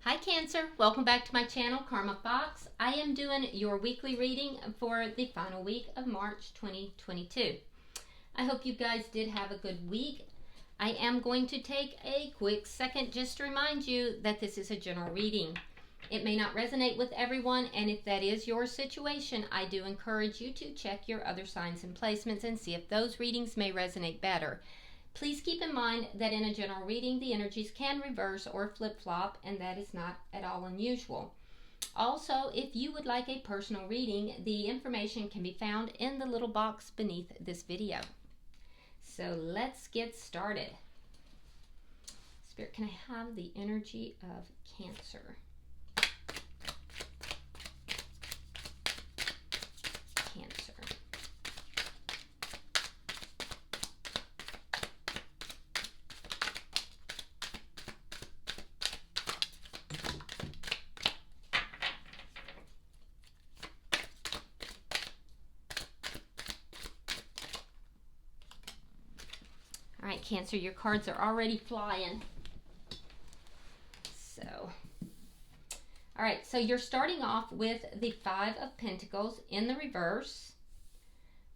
Hi Cancer, welcome back to my channel, Karma Fox. I am doing your weekly reading for the final week of March 2022. I hope you guys did have a good week. I am going to take a quick second just to remind you that this is a general reading. It may not resonate with everyone, and if that is your situation, I do encourage you to check your other signs and placements and see if those readings may resonate better. Please keep in mind that in a general reading, the energies can reverse or flip-flop, and that is not at all unusual. Also, if you would like a personal reading, the information can be found in the little box beneath this video. So let's get started. Spirit, can I have the energy of Cancer? Cancer. All right, Cancer, your cards are already flying. All right, so you're starting off with the Five of Pentacles in the reverse.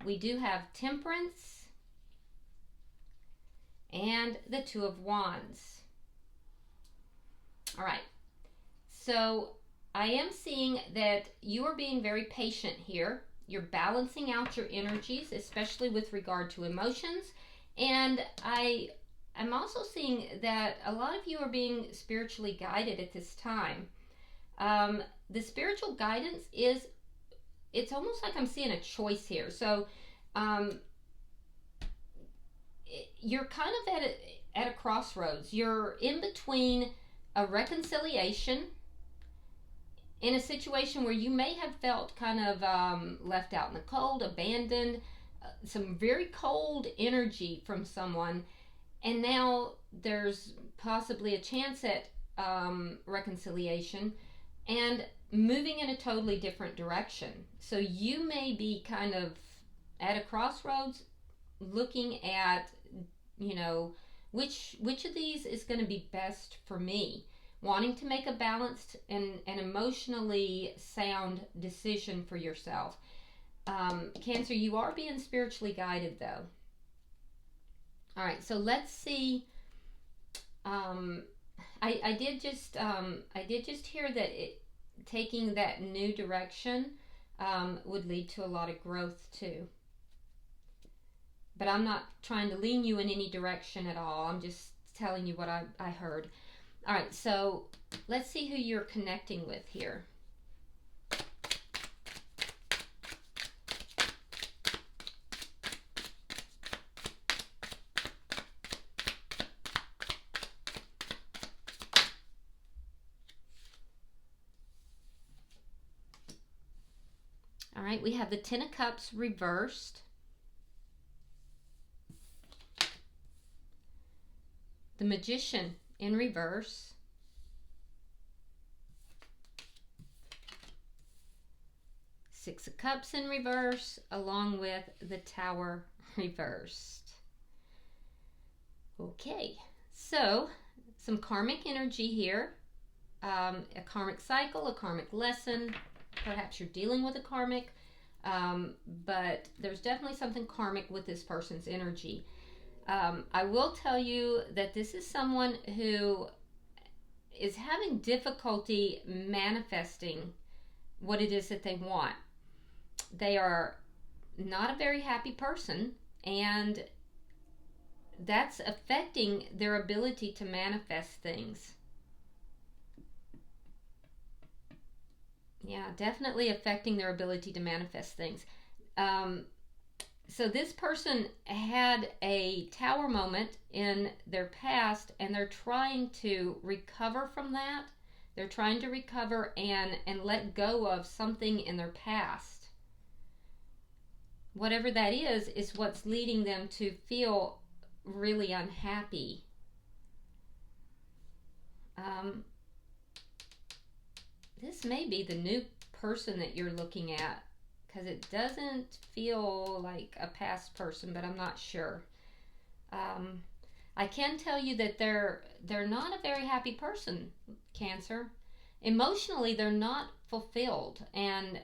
We do have Temperance and the Two of Wands. All right, so I am seeing that you are being very patient here. You're balancing out your energies, especially with regard to emotions. And I'm also seeing that a lot of you are being spiritually guided at this time. The spiritual guidance is, it's almost like I'm seeing a choice here. So you're kind of at a crossroads. You're in between a reconciliation in a situation where you may have felt kind of left out in the cold, abandoned, some very cold energy from someone, and now there's possibly a chance at reconciliation and moving in a totally different direction. So you may be kind of at a crossroads looking at, you know, which of these is going to be best for me, wanting to make a balanced and emotionally sound decision for yourself. Cancer, you are being spiritually guided though. All right, so let's see. I did just hear that taking that new direction would lead to a lot of growth too. But I'm not trying to lean you in any direction at all. I'm just telling you what I heard. All right, so let's see who you're connecting with here. All right, we have the Ten of Cups reversed, the Magician in reverse, Six of Cups in reverse, along with the Tower reversed. Okay, so some karmic energy here, a karmic cycle, a karmic lesson. Perhaps you're dealing with a karmic, but there's definitely something karmic with this person's energy. I will tell you that this is someone who is having difficulty manifesting what it is that they want. They are not a very happy person, and that's affecting their ability to manifest things. Yeah, definitely affecting their ability to manifest things. So this person had a tower moment in their past, and they're trying to recover from that. They're trying to recover and let go of something in their past. Whatever that is what's leading them to feel really unhappy. This may be the new person that you're looking at, because it doesn't feel like a past person, but I'm not sure. I can tell you that they're not a very happy person, Cancer. Emotionally, they're not fulfilled, and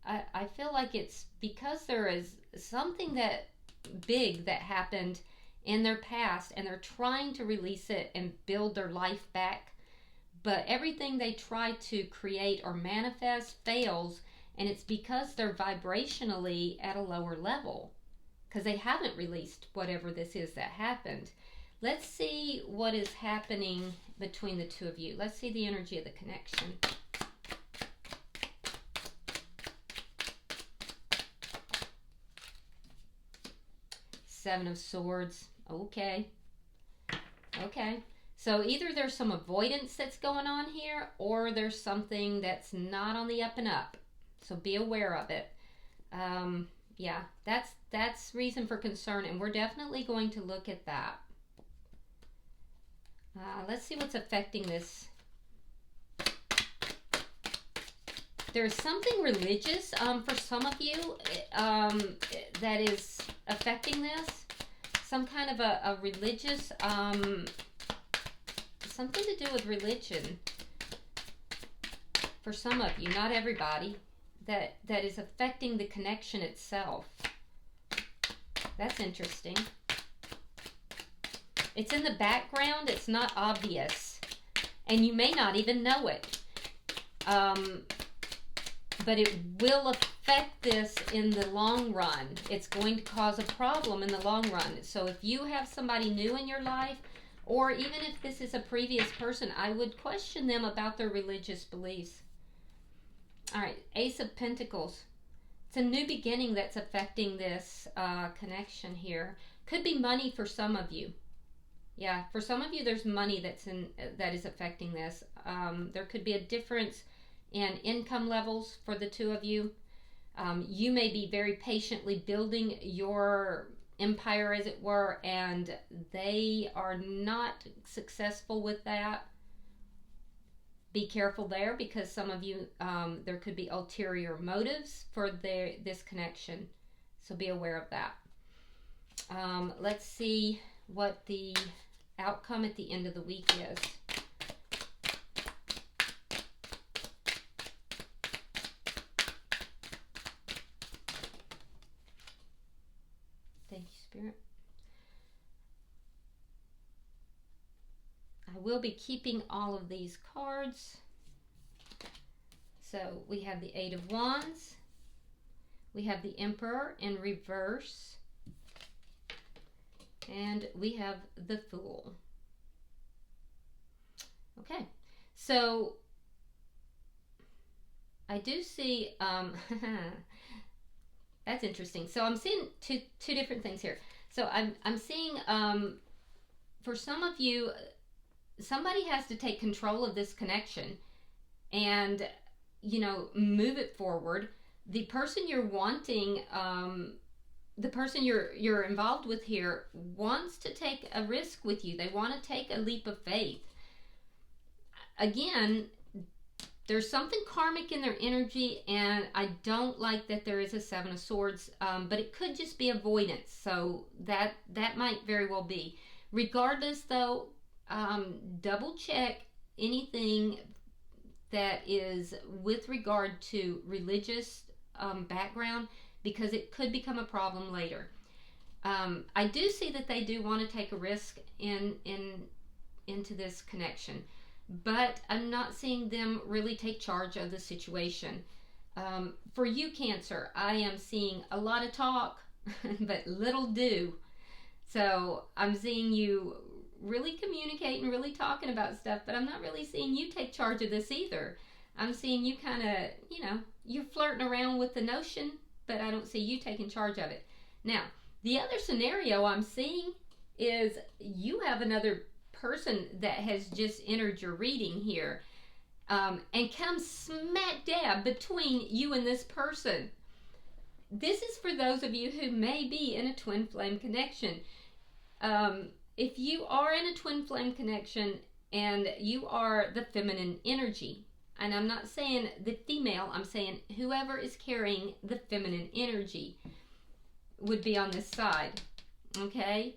I feel like it's because there is something that big that happened in their past, and they're trying to release it and build their life back. But everything they try to create or manifest fails, and it's because they're vibrationally at a lower level because they haven't released whatever this is that happened. Let's see what is happening between the two of you. Let's see the energy of the connection. Seven of Swords. Okay. Okay. So either there's some avoidance that's going on here, or there's something that's not on the up and up. So be aware of it. Yeah, that's reason for concern, and we're definitely going to look at that. Let's see what's affecting this. There's something religious for some of you that is affecting this. Some kind of a religious, something to do with religion for some of you, not everybody, that is affecting the connection itself. That's interesting. It's in the background, it's not obvious, and you may not even know it. But it will affect this in the long run. It's going to cause a problem in the long run. So if you have somebody new in your life, or even if this is a previous person, I would question them about their religious beliefs. All right, Ace of Pentacles. It's a new beginning that's affecting this connection here. Could be money for some of you. Yeah, for some of you, there's money that is affecting this. There could be a difference in income levels for the two of you. You may be very patiently building your empire, as it were, and they are not successful with that. Be careful there, because some of you, there could be ulterior motives for this connection. So be aware of that. Let's see what the outcome at the end of the week is. Thank you, Spirit. I will be keeping all of these cards. So we have the Eight of Wands. We have the Emperor in reverse. And we have the Fool. Okay, so I do see, that's interesting. So I'm seeing two different things here. So I'm seeing, for some of you, somebody has to take control of this connection and, move it forward. The person you're wanting, the person you're involved with here wants to take a risk with you. They want to take a leap of faith. Again, there's something karmic in their energy, and I don't like that there is a Seven of Swords, but it could just be avoidance. So that might very well be. Regardless, though, double check anything that is with regard to religious background, because it could become a problem later. I do see that they do want to take a risk into this connection, but I'm not seeing them really take charge of the situation. For you, Cancer, I am seeing a lot of talk, but little do. So I'm seeing you really communicating, really talking about stuff, but I'm not really seeing you take charge of this either. I'm seeing you kind of, you're flirting around with the notion, but I don't see you taking charge of it. Now, the other scenario I'm seeing is you have another person that has just entered your reading here, and comes smack dab between you and this person. This is for those of you who may be in a twin flame connection. If you are in a twin flame connection and you are the feminine energy, and I'm not saying the female, I'm saying whoever is carrying the feminine energy would be on this side, okay?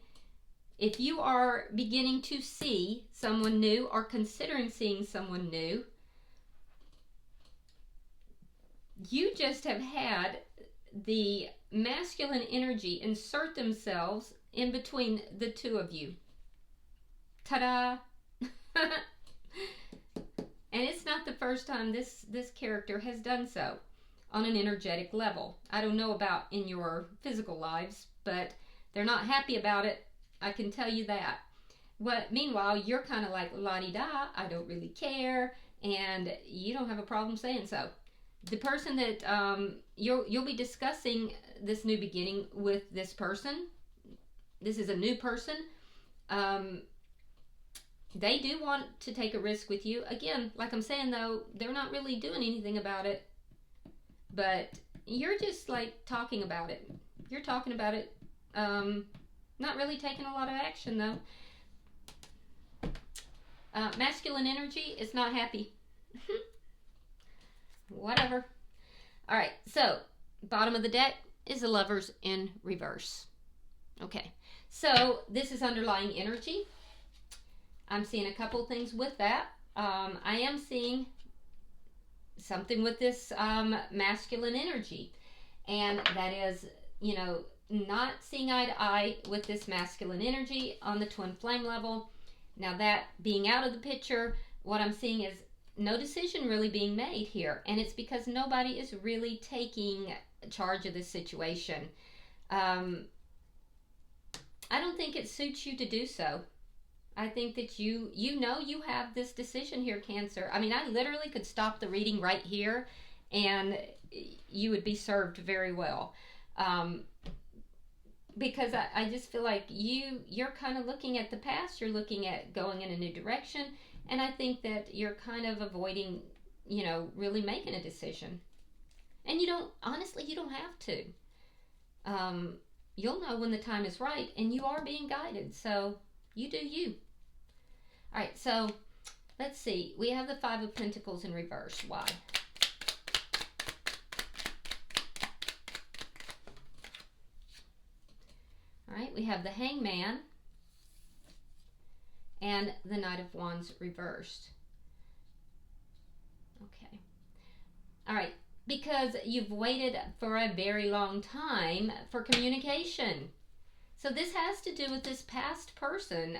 If you are beginning to see someone new or considering seeing someone new, you just have had the masculine energy insert themselves in between the two of you. Ta-da! And it's not the first time this character has done so on an energetic level. I don't know about in your physical lives, but they're not happy about it. I can tell you that. Meanwhile, you're kind of like la-di-da, I don't really care, and you don't have a problem saying so. The person that you'll be discussing this new beginning with this person. This is a new person. They do want to take a risk with you. Again, like I'm saying though, they're not really doing anything about it. But you're just like talking about it. You're talking about it. Not really taking a lot of action though. Masculine energy is not happy. Whatever. Alright, so bottom of the deck is the Lovers in reverse. Okay, so this is underlying energy. I'm seeing a couple things with that. I am seeing something with this masculine energy, and that is, you know, not seeing eye to eye with this masculine energy on the twin flame level. Now that being out of the picture, what I'm seeing is no decision really being made here, and it's because nobody is really taking charge of this situation. I don't think it suits you to do so. I think that you know you have this decision here, Cancer. I mean, I literally could stop the reading right here and you would be served very well. Because I just feel like you're kind of looking at the past, you're looking at going in a new direction, and I think that you're kind of avoiding, you know, really making a decision. And you don't have to. You'll know when the time is right, and you are being guided, so you do you. All right, so let's see. We have the Five of Pentacles in reverse. Why? All right, we have the Hangman and the Knight of Wands reversed. Okay. All right, because you've waited for a very long time for communication. So this has to do with this past person.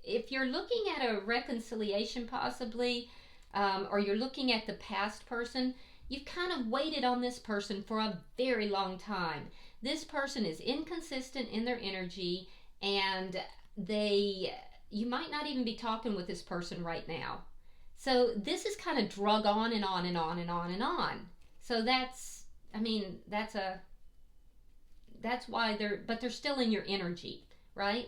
If you're looking at a reconciliation possibly, or you're looking at the past person, you've kind of waited on this person for a very long time. This person is inconsistent in their energy, and you might not even be talking with this person right now. So this is kind of drug on and on and on and on and on. So that's why they're still in your energy, right?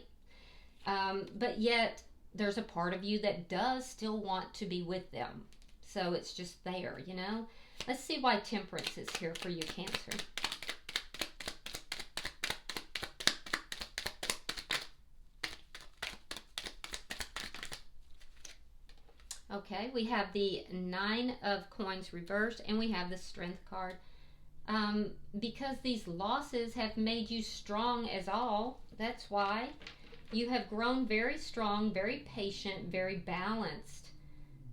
But yet there's a part of you that does still want to be with them. So it's just there, you know? Let's see why Temperance is here for you, Cancer. Okay, we have the Nine of Coins reversed, and we have the Strength card. Because these losses have made you strong as all, that's why. You have grown very strong, very patient, very balanced.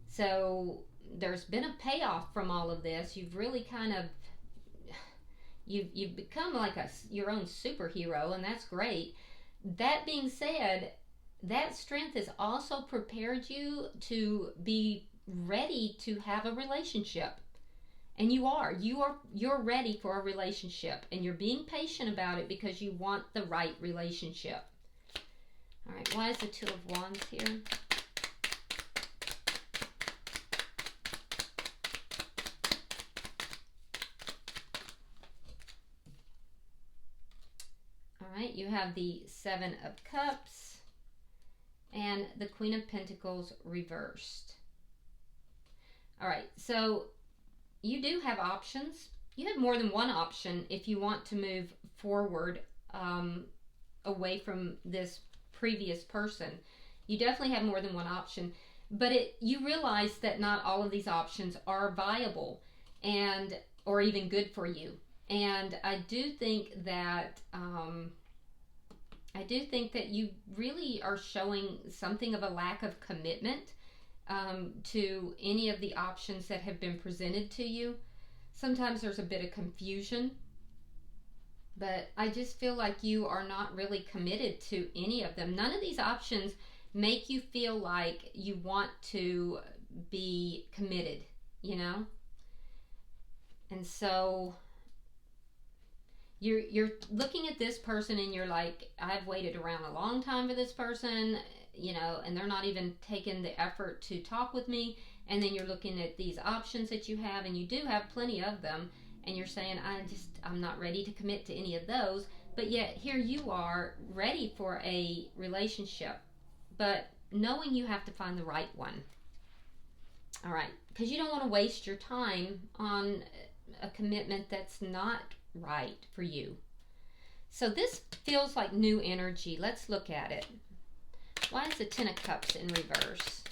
So there's been a payoff from all of this. You've really kind of, you've become like your own superhero, and that's great. That being said, that strength has also prepared you to be ready to have a relationship. And you're ready for a relationship, and you're being patient about it because you want the right relationship. All right, why is the Two of Wands here? All right, you have the Seven of Cups and the Queen of Pentacles reversed. All right, so you do have options. You have more than one option if you want to move forward away from this previous person. You definitely have more than one option, but you realize that not all of these options are viable or even good for you. And I do think that I do think that you really are showing something of a lack of commitment to any of the options that have been presented to you. Sometimes there's a bit of confusion, but I just feel like you are not really committed to any of them. None of these options make you feel like you want to be committed, you know? And so you're looking at this person and you're like, I've waited around a long time for this person, you know, and they're not even taking the effort to talk with me. And then you're looking at these options that you have, and you do have plenty of them, and you're saying, I'm not ready to commit to any of those. But yet here you are ready for a relationship, but knowing you have to find the right one. All right, because you don't want to waste your time on a commitment that's not right for you. So this feels like new energy. Let's look at it. Why is the Ten of Cups in reverse?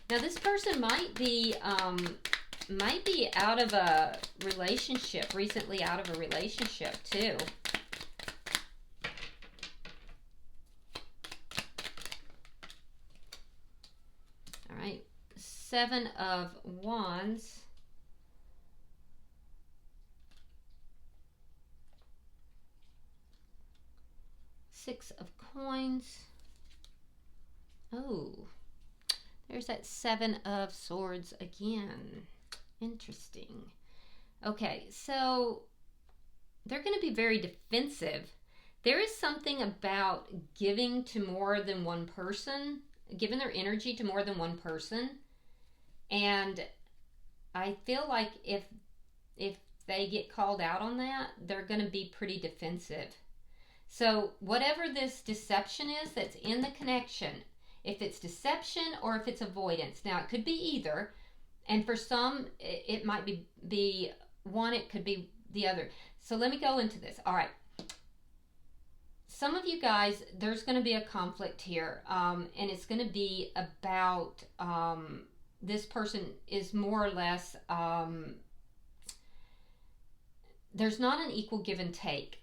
Now this person might be out of a relationship, recently out of a relationship too. All right, Seven of Wands. Six of Coins. Oh, there's that Seven of Swords again. Interesting. Okay, so they're going to be very defensive. There is something about giving to more than one person, giving their energy to more than one person. And I feel like if they get called out on that, they're going to be pretty defensive. So whatever this deception is that's in the connection, if it's deception or if it's avoidance. Now, it could be either. And for some, it might be one, it could be the other. So let me go into this. All right. Some of you guys, there's going to be a conflict here. And it's going to be about this person is more or less, there's not an equal give and take.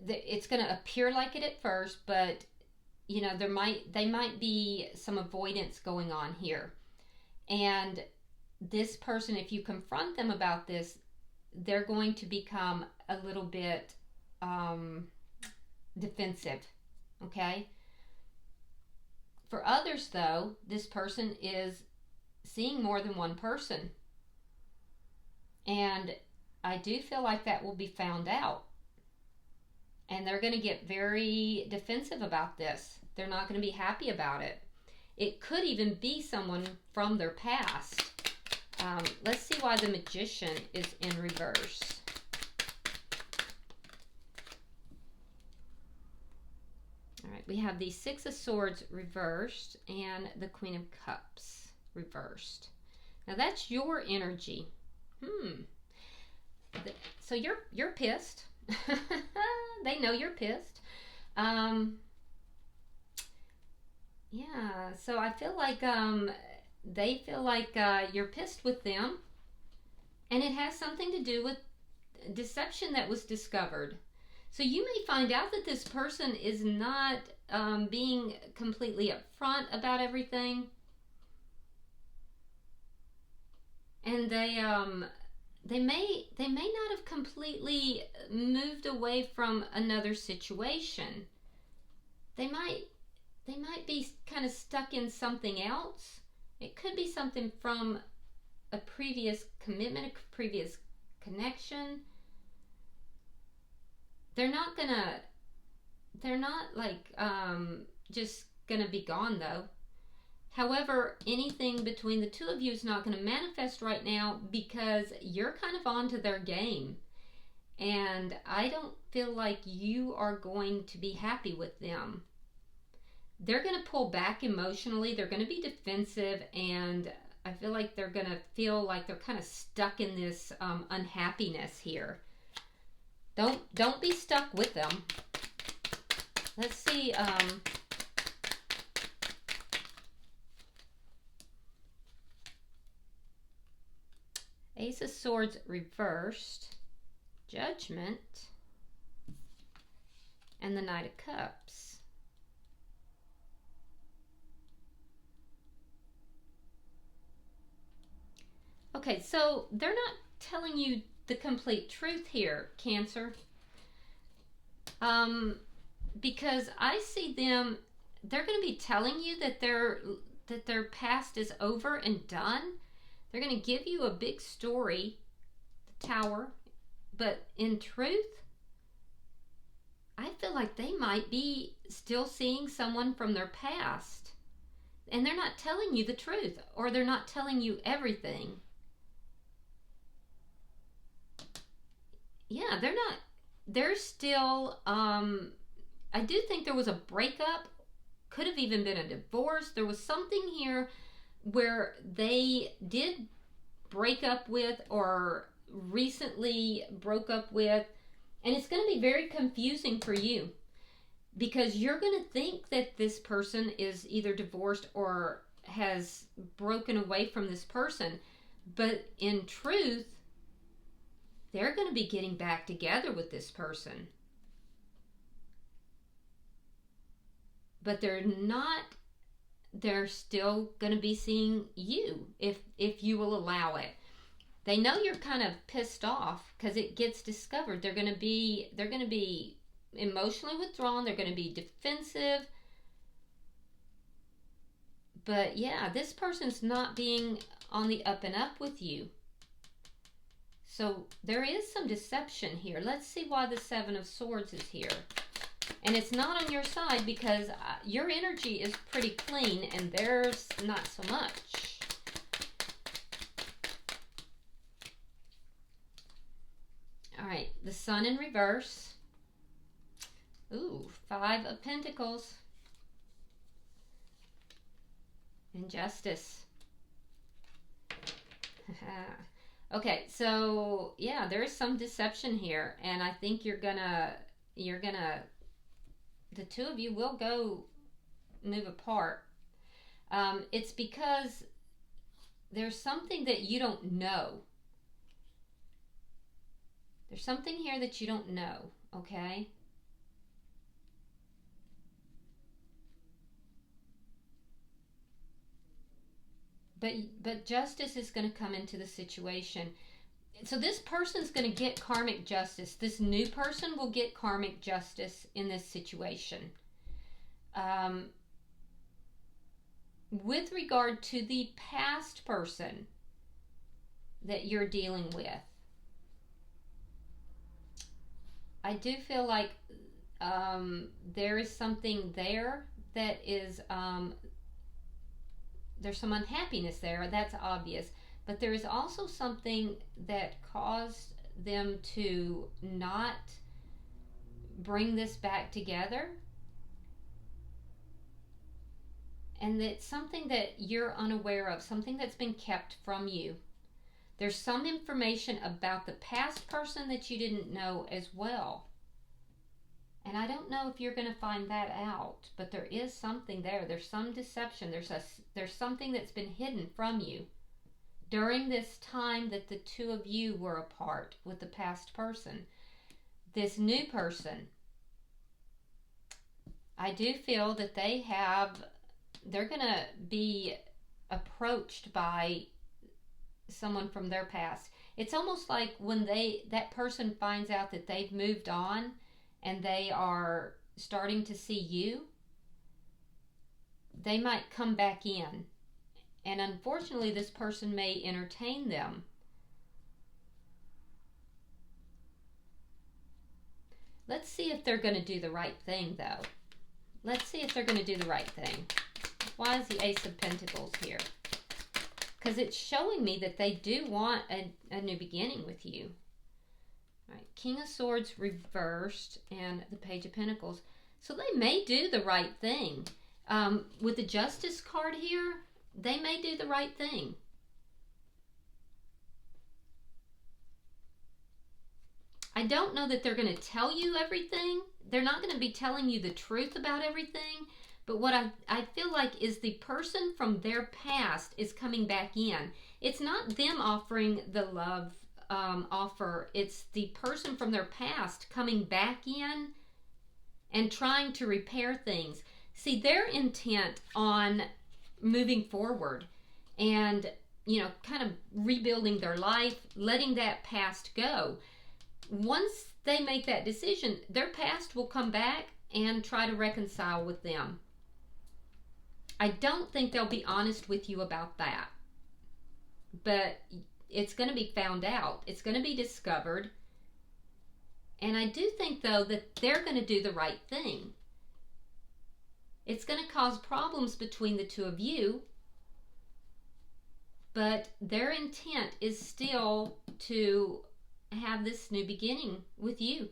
It's going to appear like it at first, but you know, they might be some avoidance going on here. And this person, if you confront them about this, they're going to become a little bit defensive. Okay? For others, though, this person is seeing more than one person. And I do feel like that will be found out. And they're going to get very defensive about this. They're not going to be happy about it. It could even be someone from their past. Let's see why the Magician is in reverse. All right, we have the Six of Swords reversed and the Queen of Cups reversed. Now that's your energy. So you're pissed. They know you're pissed. Yeah, so I feel like they feel like you're pissed with them, and it has something to do with deception that was discovered. So you may find out that this person is not being completely upfront about everything, and they may not have completely moved away from another situation. They might be kind of stuck in something else. It could be something from a previous commitment, a previous connection. They're not like just gonna be gone though. However, anything between the two of you is not going to manifest right now because you're kind of onto their game. And I don't feel like you are going to be happy with them. They're going to pull back emotionally. They're going to be defensive. And I feel like they're going to feel like they're kind of stuck in this unhappiness here. Don't be stuck with them. Let's see. Ace of Swords reversed. Judgment. and the Knight of Cups. Okay, so they're not telling you the complete truth here, Cancer. Because I see them, they're going to be telling you that their past is over and done. They're going to give you a big story, the Tower, but in truth, I feel like they might be still seeing someone from their past, and they're not telling you the truth, or they're not telling you everything. Yeah, they're still, I do think there was a breakup, could have even been a divorce. There was something here where they did break up with, or recently broke up with, and it's going to be very confusing for you, because you're going to think that this person is either divorced or has broken away from this person, but in truth, they're going to be getting back together with this person. But they're still going to be seeing you if you will allow it. They know you're kind of pissed off because it gets discovered. They're going to be emotionally withdrawn. They're going to be defensive. But yeah, this person's not being on the up and up with you. So there is some deception here. Let's see why the Seven of Swords is here. And it's not on your side, because your energy is pretty clean and theirs not so much. All right, the Sun in reverse. Ooh, Five of Pentacles. And Justice. Okay, so yeah, there is some deception here, and I think you're gonna, the two of you will go move apart. It's because there's something that you don't know. There's something here that you don't know, okay? But justice is going to come into the situation. So this person's going to get karmic justice. This new person will get karmic justice in this situation. With regard to the past person that you're dealing with, I do feel like there is something there that is... there's some unhappiness there, that's obvious, but there is also something that caused them to not bring this back together, and it's something that you're unaware of, something that's been kept from you. There's some information about the past person that you didn't know as well. And I don't know if you're going to find that out, but there is something there. There's some deception. There's something that's been hidden from you during this time that the two of you were apart with the past person. This new person, I do feel that they're going to be approached by someone from their past. It's almost like when that person finds out that they've moved on, and they are starting to see you, they might come back in. And unfortunately, this person may entertain them. Let's see if they're going to do the right thing, though. Let's see if they're going to do the right thing. Why is the Ace of Pentacles here? Because it's showing me that they do want a new beginning with you. All right, King of Swords reversed and the Page of Pentacles. So they may do the right thing. With the Justice card here, they may do the right thing. I don't know that they're going to tell you everything. They're not going to be telling you the truth about everything. But what I feel like is the person from their past is coming back in. It's not them offering the love offer. It's the person from their past coming back in and trying to repair things. See, they're intent on moving forward and, kind of rebuilding their life, letting that past go. Once they make that decision, their past will come back and try to reconcile with them. I don't think they'll be honest with you about that. But it's going to be found out. It's going to be discovered. And I do think, though, that they're going to do the right thing. It's going to cause problems between the two of you, but their intent is still to have this new beginning with you.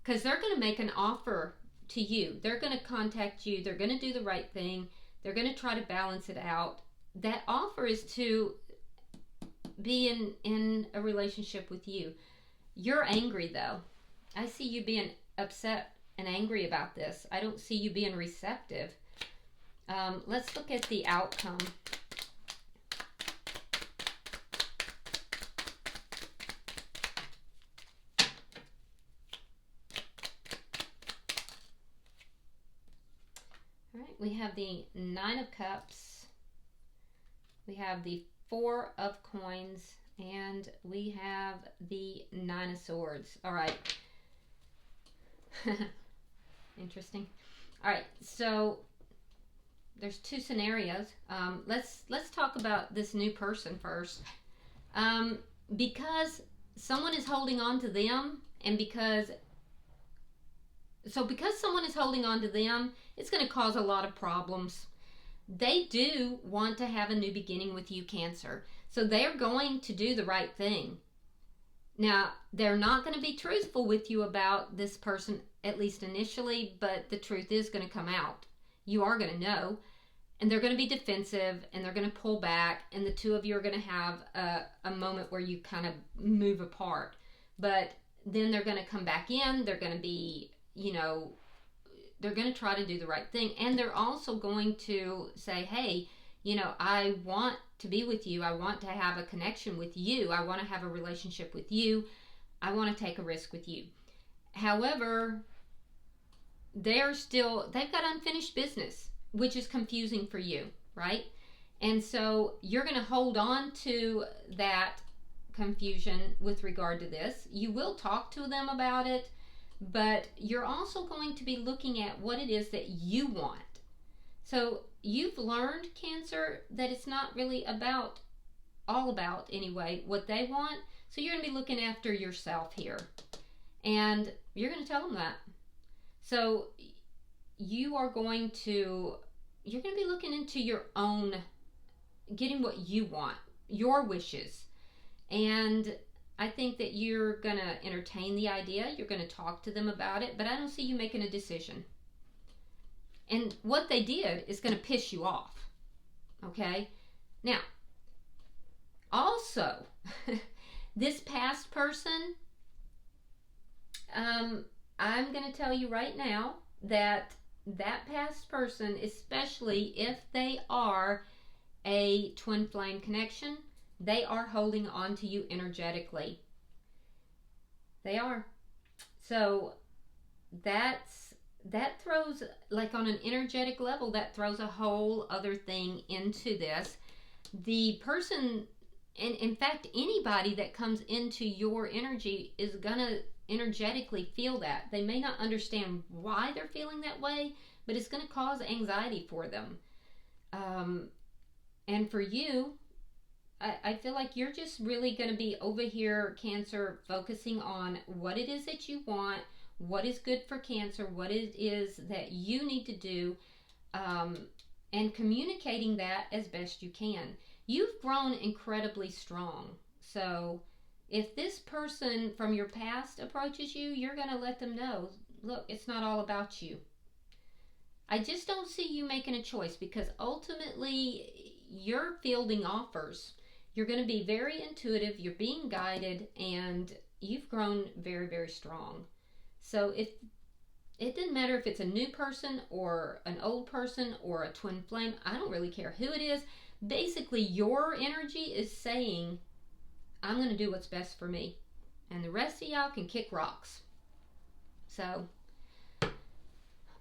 Because they're going to make an offer to you. They're going to contact you. They're going to do the right thing. They're going to try to balance it out. That offer is to be in a relationship with you. You're angry, though. I see you being upset and angry about this. I don't see you being receptive. Let's look at the outcome. All right, we have the Nine of Cups. We have the Four of Coins, and we have the Nine of Swords. All right. Interesting. All right, so there's two scenarios. Let's talk about this new person first. Because someone is holding on to them, and because someone is holding on to them, it's going to cause a lot of problems. They do want to have a new beginning with you, Cancer. So they're going to do the right thing. Now, they're not going to be truthful with you about this person, at least initially, but the truth is going to come out. You are going to know. And they're going to be defensive, and they're going to pull back, and the two of you are going to have a moment where you kind of move apart. But then they're going to come back in. They're going to be, they're going to try to do the right thing. And they're also going to say, hey, I want to be with you. I want to have a connection with you. I want to have a relationship with you. I want to take a risk with you. However, they've got unfinished business, which is confusing for you, right? And so you're going to hold on to that confusion with regard to this. You will talk to them about it, but you're also going to be looking at what it is that you want. So you've learned, Cancer, that it's not really all about anyway, what they want. So you're going to be looking after yourself here. And you're going to tell them that. So you're going to be looking into your own, getting what you want, your wishes. And I think that you're going to entertain the idea. You're going to talk to them about it, but I don't see you making a decision. And what they did is going to piss you off. Okay? Now, also, this past person, I'm going to tell you right now that past person, especially if they are a twin flame connection, they are holding on to you energetically. They are. So that throws, like on an energetic level, that throws a whole other thing into this. The person, and in fact, anybody that comes into your energy is going to energetically feel that. They may not understand why they're feeling that way, but it's going to cause anxiety for them. And for you, I feel like you're just really going to be over here, Cancer, focusing on what it is that you want, what is good for Cancer, what it is that you need to do, and communicating that as best you can. You've grown incredibly strong. So if this person from your past approaches you, you're going to let them know, look, it's not all about you. I just don't see you making a choice, because ultimately you're fielding offers. You're going to be very intuitive, you're being guided, and you've grown very, very strong. So it doesn't matter if it's a new person or an old person or a twin flame. I don't really care who it is. Basically, your energy is saying, I'm going to do what's best for me. And the rest of y'all can kick rocks. So,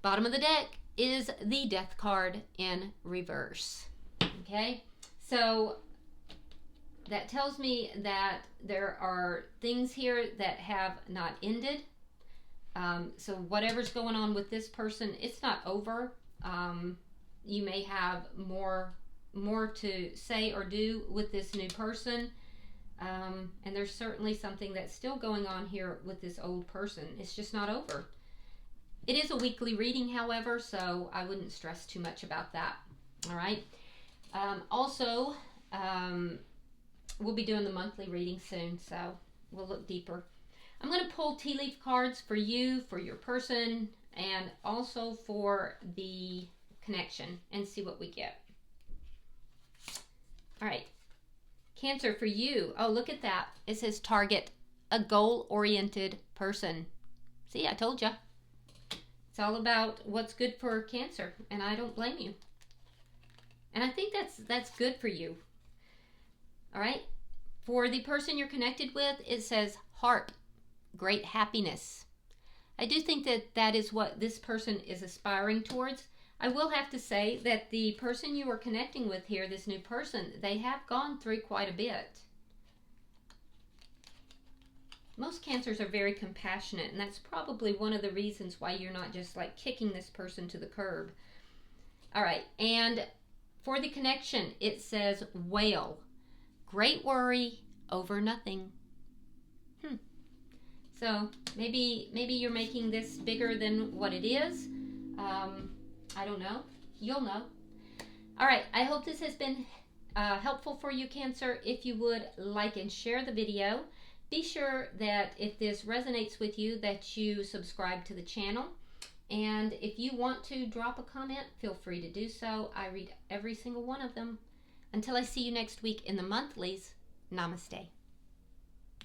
bottom of the deck is the Death card in reverse. Okay, so that tells me that there are things here that have not ended. So whatever's going on with this person, it's not over. You may have more to say or do with this new person. And there's certainly something that's still going on here with this old person. It's just not over. It is a weekly reading, however, so I wouldn't stress too much about that. All right. Also, we'll be doing the monthly reading soon, so we'll look deeper. I'm going to pull tea leaf cards for you, for your person, and also for the connection, and see what we get. All right. Cancer, for you. Oh, look at that. It says target a goal-oriented person. See, I told you. It's all about what's good for Cancer, and I don't blame you. And I think that's good for you. All right. For the person you're connected with, it says heart, great happiness. I do think that is what this person is aspiring towards. I will have to say that the person you are connecting with here, this new person, they have gone through quite a bit. Most Cancers are very compassionate, and that's probably one of the reasons why you're not just like kicking this person to the curb. All right, and for the connection, it says whale, great worry over nothing. So maybe you're making this bigger than what it is. I don't know. You'll know. All right, I hope this has been helpful for you, Cancer. If you would like and share the video, be sure that if this resonates with you, that you subscribe to the channel. And if you want to drop a comment, feel free to do so. I read every single one of them. Until I see you next week in the monthlies, namaste.